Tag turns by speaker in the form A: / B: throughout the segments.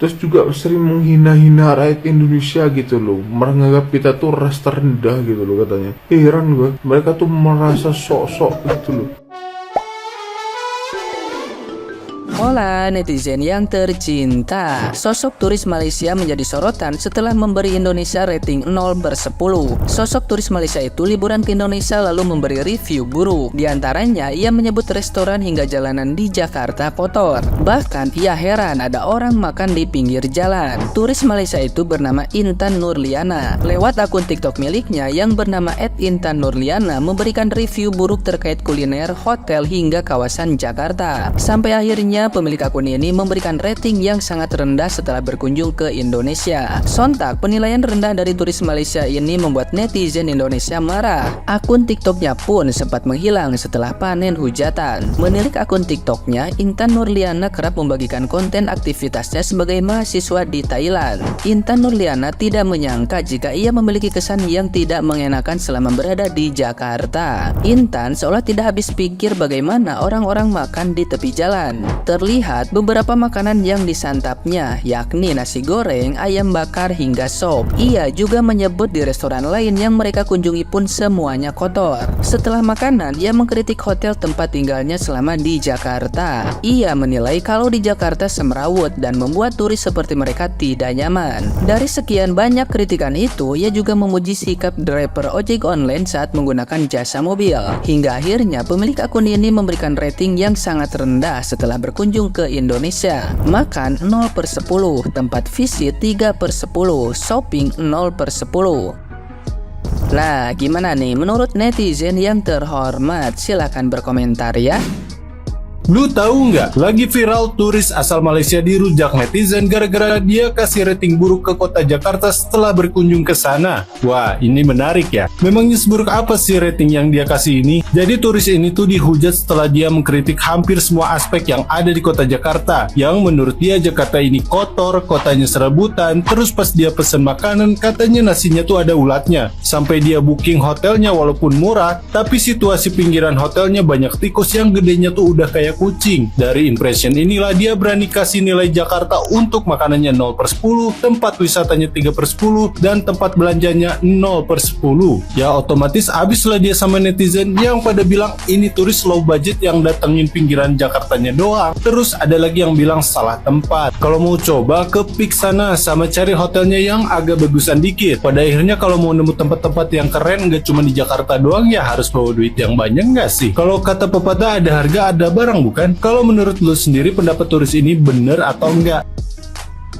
A: Terus juga sering menghina-hina rakyat Indonesia gitu loh, menganggap kita tuh ras terendah gitu loh katanya. Heran gue, mereka tuh merasa sok-sok gitu loh.
B: Hola netizen yang tercinta, sosok turis Malaysia menjadi sorotan setelah memberi Indonesia rating 0/10. Sosok turis Malaysia itu liburan ke Indonesia lalu memberi review buruk. Di antaranya, ia menyebut restoran hingga jalanan di Jakarta kotor. Bahkan ia heran ada orang makan di pinggir jalan. Turis Malaysia itu bernama Intan Nurliana. Lewat akun TikTok miliknya yang bernama @intan_nurliana memberikan review buruk terkait kuliner, hotel hingga kawasan Jakarta. Sampai akhirnya pemilik akun ini memberikan rating yang sangat rendah setelah berkunjung ke Indonesia. Sontak, penilaian rendah dari turis Malaysia ini membuat netizen Indonesia marah. Akun TikToknya pun sempat menghilang setelah panen hujatan. Menilik akun TikToknya, Intan Nurliana kerap membagikan konten aktivitasnya sebagai mahasiswa di Thailand. Intan Nurliana tidak menyangka jika ia memiliki kesan yang tidak mengenakan selama berada di Jakarta. Intan seolah tidak habis pikir bagaimana orang-orang makan di tepi jalan. Terlihat beberapa makanan yang disantapnya, yakni nasi goreng, ayam bakar, hingga sop. Ia juga menyebut di restoran lain yang mereka kunjungi pun semuanya kotor. Setelah makanan, ia mengkritik hotel tempat tinggalnya selama di Jakarta. Ia menilai kalau di Jakarta semrawut dan membuat turis seperti mereka tidak nyaman. Dari sekian banyak kritikan itu, ia juga memuji sikap driver ojek online saat menggunakan jasa mobil. Hingga akhirnya pemilik akun ini memberikan rating yang sangat rendah setelah berkunjung ke Indonesia. Makan 0/10, tempat visit 3/10, shopping 0/10. Nah, gimana nih menurut netizen yang terhormat? Silahkan berkomentar ya.
C: Lu tahu nggak? Lagi viral turis asal Malaysia dirujak netizen gara-gara dia kasih rating buruk ke kota Jakarta setelah berkunjung ke sana. Wah, ini menarik ya. Memangnya seburuk apa sih rating yang dia kasih ini? Jadi turis ini tuh dihujat setelah dia mengkritik hampir semua aspek yang ada di kota Jakarta. Yang menurut dia Jakarta ini kotor, kotanya serebutan, terus pas dia pesen makanan katanya nasinya tuh ada ulatnya. Sampai dia booking hotelnya walaupun murah, tapi situasi pinggiran hotelnya banyak tikus yang gedenya tuh udah kayak kucing. Dari impression inilah dia berani kasih nilai Jakarta untuk makanannya 0/10, tempat wisatanya 3/10, dan tempat belanjanya 0/10. Ya otomatis abislah dia sama netizen yang pada bilang ini turis low budget yang datengin pinggiran Jakartanya doang. Terus ada lagi yang bilang salah tempat. Kalau mau coba ke peak sana sama cari hotelnya yang agak bagusan dikit. Pada akhirnya kalau mau nemu tempat-tempat yang keren nggak cuma di Jakarta doang ya harus bawa duit yang banyak nggak sih? Kalau kata pepatah ada harga ada barang bukan? Kalau menurut lu sendiri pendapat turis ini bener atau enggak?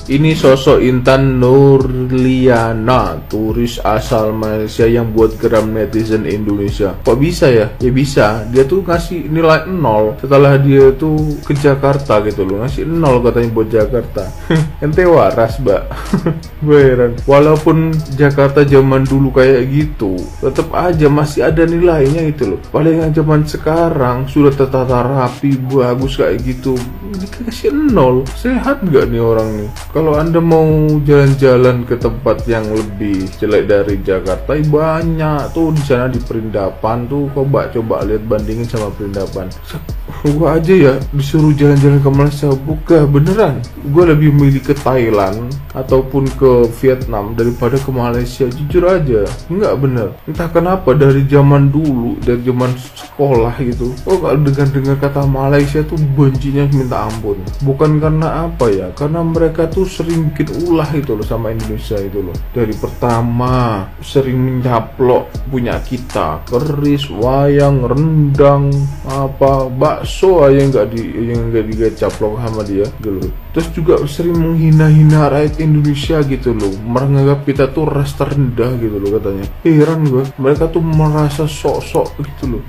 A: Ini sosok Intan Nurliana, turis asal Malaysia yang buat geram netizen Indonesia. Kok bisa ya? Ya bisa, dia tuh ngasih nilai 0 setelah dia tuh ke Jakarta gitu loh. Ngasih 0 katanya buat Jakarta. Ente waras, Mbak. Beneran. Walaupun Jakarta zaman dulu kayak gitu, tetap aja masih ada nilainya gitu loh. Paling zaman sekarang sudah tertata rapi, bagus kayak gitu, dikasih 0. Sehat gak nih orang nih? Kalau Anda mau jalan-jalan ke tempat yang lebih jelek dari Jakarta, banyak tuh di sana di Perindapan tuh. Coba lihat bandingin sama Perindapan. Gua aja ya disuruh jalan-jalan ke Malaysia, bukan beneran. Gua lebih milih ke Thailand ataupun ke Vietnam daripada ke Malaysia, jujur aja. Enggak bener. Entah kenapa dari zaman dulu, dari zaman sekolah gitu, kalau dengar kata Malaysia tuh bencinya minta ampun. Bukan karena apa ya? Karena mereka tuh sering bikin ulah itu loh sama Indonesia itu loh. Dari pertama sering menyaplok punya kita, keris, wayang, rendang, apa bakso aja yang nggak dicaplok sama dia gitu loh. Terus juga sering menghina-hina rakyat Indonesia gitu loh, menganggap kita tuh ras terendah gitu loh katanya. Heran gue, mereka tuh merasa sok-sok gitu loh.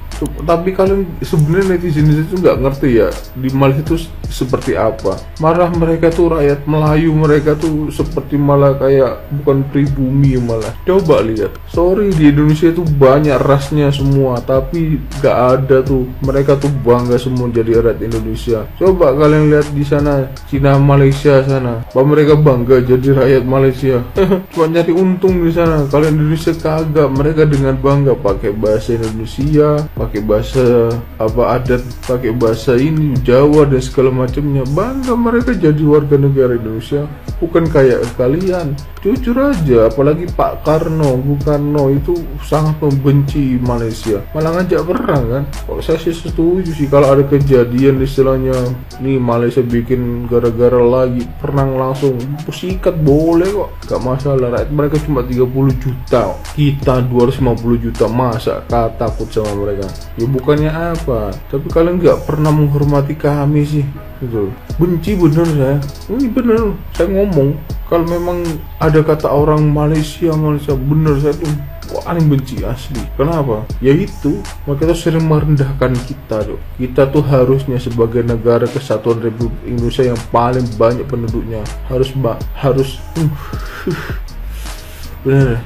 A: Tapi kalian sebenarnya netizen itu nggak ngerti ya di Malaysia itu seperti apa. Malah mereka tuh rakyat Melayu, mereka tuh seperti malah kayak bukan pribumi malah. Coba lihat, sorry di Indonesia itu banyak rasnya semua, tapi nggak ada tuh mereka tuh bangga semua jadi rakyat Indonesia. Coba kalian lihat di sana Cina wilayah Malaysia sana. Apa mereka bangga jadi rakyat Malaysia? Cuma nyari untung di sana. Kalau Indonesia kagak, mereka dengan bangga pakai bahasa Indonesia, pakai bahasa adat, pakai bahasa ini Jawa dan segala macamnya. Bangga mereka jadi warga negara Indonesia. Bukan kayak kalian. Jujur aja, apalagi Pak Bung Karno itu sangat membenci Malaysia, malah ngajak perang kan. Kalau saya sih setuju sih kalau ada kejadian istilahnya nih Malaysia bikin gara-gara lagi perang langsung sikat boleh kok, gak masalah. Rakyat mereka cuma 30 juta, kita 250 juta, masa takut sama mereka? Ya bukannya apa, tapi kalian gak pernah menghormati kami sih. Gitu. Benci bener saya, ini bener saya ngomong. Kalau memang ada kata orang Malaysia bener, saya tuh paling benci asli. Kenapa? Ya itu, mereka tuh sering merendahkan kita tuh. Kita tuh harusnya sebagai negara kesatuan Republik Indonesia yang paling banyak penduduknya harus bener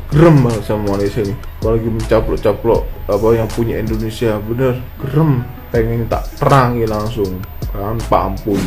A: gerem banget sama Malaysia nih. Apalagi mencaplok-caplok apa yang punya Indonesia, bener gerem, pengen tak perangi langsung tanpa ampun.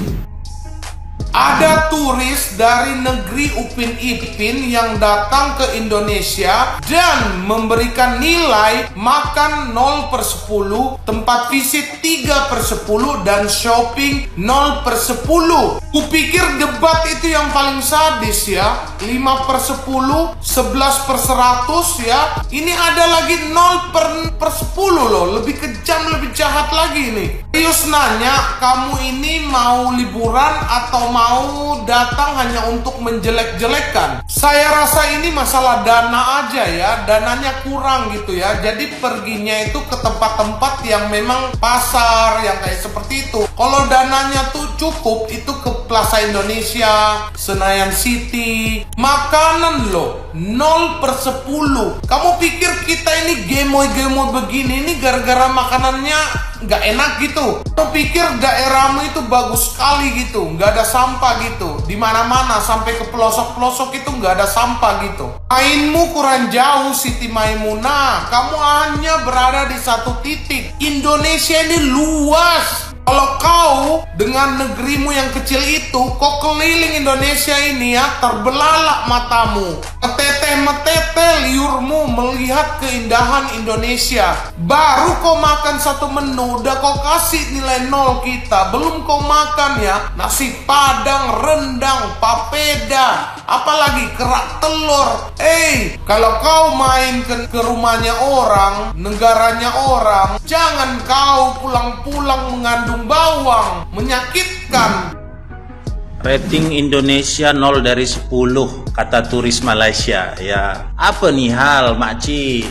D: Ada turis dari negeri Upin Ipin yang datang ke Indonesia dan memberikan nilai makan 0/10, tempat visit 3/10, dan shopping 0/10. Kupikir debat itu yang paling sadis ya, 5/10, 11/100 ya. Ini ada lagi 0/10 loh, lebih kejam, lebih jahat lagi nih. Serius nanya, kamu ini mau liburan atau mau datang hanya untuk menjelek-jelekan? Saya rasa ini masalah dana aja ya, dananya kurang gitu ya. Jadi perginya itu ke tempat-tempat yang memang pasar, yang kayak seperti itu. Kalau dananya tuh cukup, itu ke Plaza Indonesia, Senayan City. Makanan loh, 0/10. Kamu pikir kita ini gemoy-gemoy begini, ini gara-gara makanannya nggak enak gitu? Kamu pikir daerahmu itu bagus sekali gitu, nggak ada sampah gitu, di mana-mana sampai ke pelosok-pelosok itu nggak ada sampah gitu. Mainmu kurang jauh Siti Maimunah, kamu hanya berada di satu titik. Indonesia ini luas. Kalau kau dengan negerimu yang kecil itu, kau keliling Indonesia ini ya, terbelalak matamu, meteteh liurmu melihat keindahan Indonesia. Baru kau makan satu menu, udah kau kasih nilai 0 kita. Belum kau makan ya, nasi padang, rendang, papeda, apalagi kerak telur. Kalau kau main ke rumahnya orang, negaranya orang, jangan kau pulang-pulang mengandung bawang, menyakitkan.
E: Rating Indonesia 0/10 kata turis Malaysia ya. Apa nih hal makci?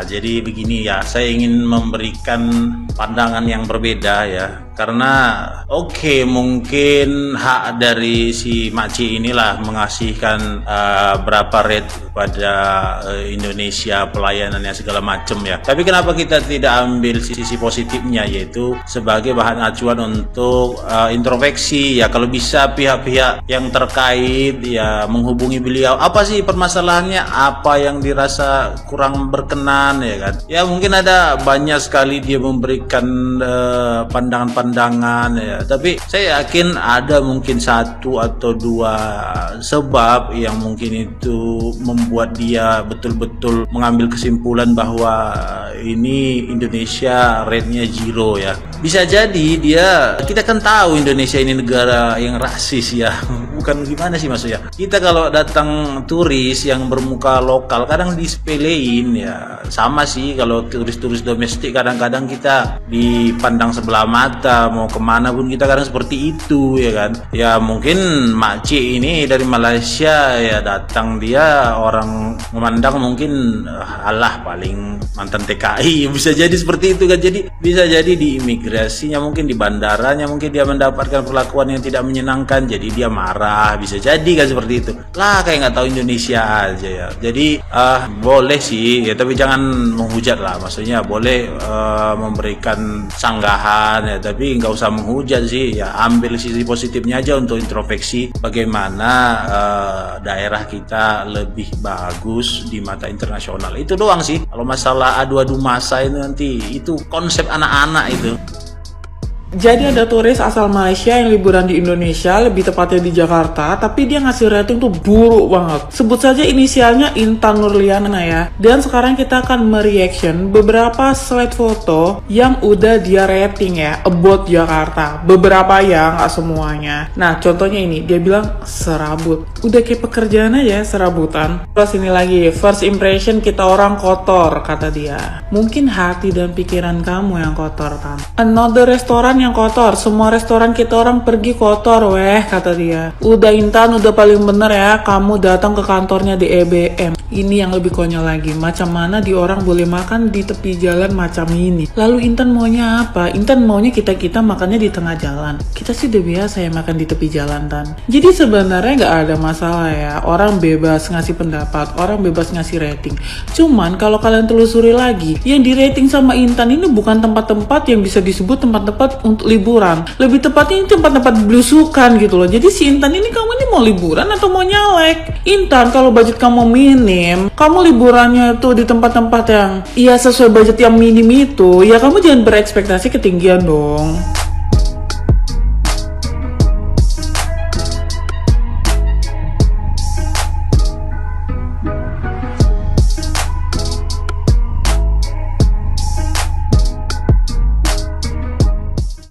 E: Jadi begini ya, saya ingin memberikan pandangan yang berbeda ya. Karena mungkin hak dari si makci inilah mengasihkan berapa rate pada Indonesia, pelayanannya segala macam ya. Tapi kenapa kita tidak ambil sisi positifnya, yaitu sebagai bahan acuan untuk introspeksi ya. Kalau bisa pihak-pihak yang terkait ya menghubungi beliau, apa sih permasalahannya, apa yang dirasa kurang berkenan ya kan. Ya mungkin ada banyak sekali dia memberikan pandangan-pandangan ya, tapi saya yakin ada mungkin satu atau dua sebab yang mungkin itu membuat dia betul-betul mengambil kesimpulan bahwa ini Indonesia rate-nya 0 ya. Bisa jadi kita kan tahu Indonesia ini negara yang rasis ya. Bukan gimana sih maksudnya, kita kalau datang turis yang bermuka lokal kadang disepelein ya. Sama sih kalau turis-turis domestik, kadang-kadang kita dipandang sebelah mata, mau kemana pun kita kadang seperti itu ya kan. Ya mungkin makcik ini dari Malaysia ya, datang dia orang memandang mungkin alah paling mantan TKI, bisa jadi seperti itu kan. Jadi bisa jadi di imigrasinya, mungkin di bandaranya, mungkin dia mendapatkan perlakuan yang tidak menyenangkan, jadi dia marah, bisa jadi kan seperti itu lah, kayak nggak tahu Indonesia aja ya. Jadi boleh sih ya, tapi jangan menghujat lah, maksudnya boleh memberikan sanggahan ya, tapi nggak usah menghujat sih ya. Ambil sisi positifnya aja untuk introspeksi bagaimana daerah kita lebih bagus di mata internasional. Itu doang sih. Kalau masalah adu-adu masa itu nanti itu konsep anak-anak itu.
F: Jadi ada turis asal Malaysia yang liburan di Indonesia, lebih tepatnya di Jakarta, tapi dia ngasih rating tuh buruk banget. Sebut saja inisialnya Intan Nurliana ya. Dan sekarang kita akan mereaction beberapa slide foto yang udah dia rating ya, about Jakarta. Beberapa ya, nggak semuanya. Nah, contohnya ini, dia bilang serabut. Udah kayak pekerjaan aja serabutan. Terus ini lagi, first impression kita orang kotor, kata dia. Mungkin hati dan pikiran kamu yang kotor, kan. Another restoran yang kotor, semua restoran kita orang pergi kotor weh, kata dia. Udah Intan, udah paling bener ya kamu datang ke kantornya di EBM. Ini yang lebih konyol lagi, macam mana di orang boleh makan di tepi jalan macam ini. Lalu Intan maunya apa? Intan maunya kita makannya di tengah jalan. Kita sih udah biasa ya makan di tepi jalan, Tan. Jadi sebenarnya nggak ada masalah ya, orang bebas ngasih pendapat, orang bebas ngasih rating. Cuman kalau kalian telusuri lagi, yang di rating sama Intan ini bukan tempat-tempat yang bisa disebut tempat-tempat untuk liburan. Lebih tepatnya ini tempat-tempat belusukan gitu loh. Jadi si Intan ini, kamu ini mau liburan atau mau nyalek? Intan, kalau budget kamu minim, kamu liburannya tuh di tempat-tempat yang sesuai budget yang minim itu, ya kamu jangan berekspektasi ketinggian dong.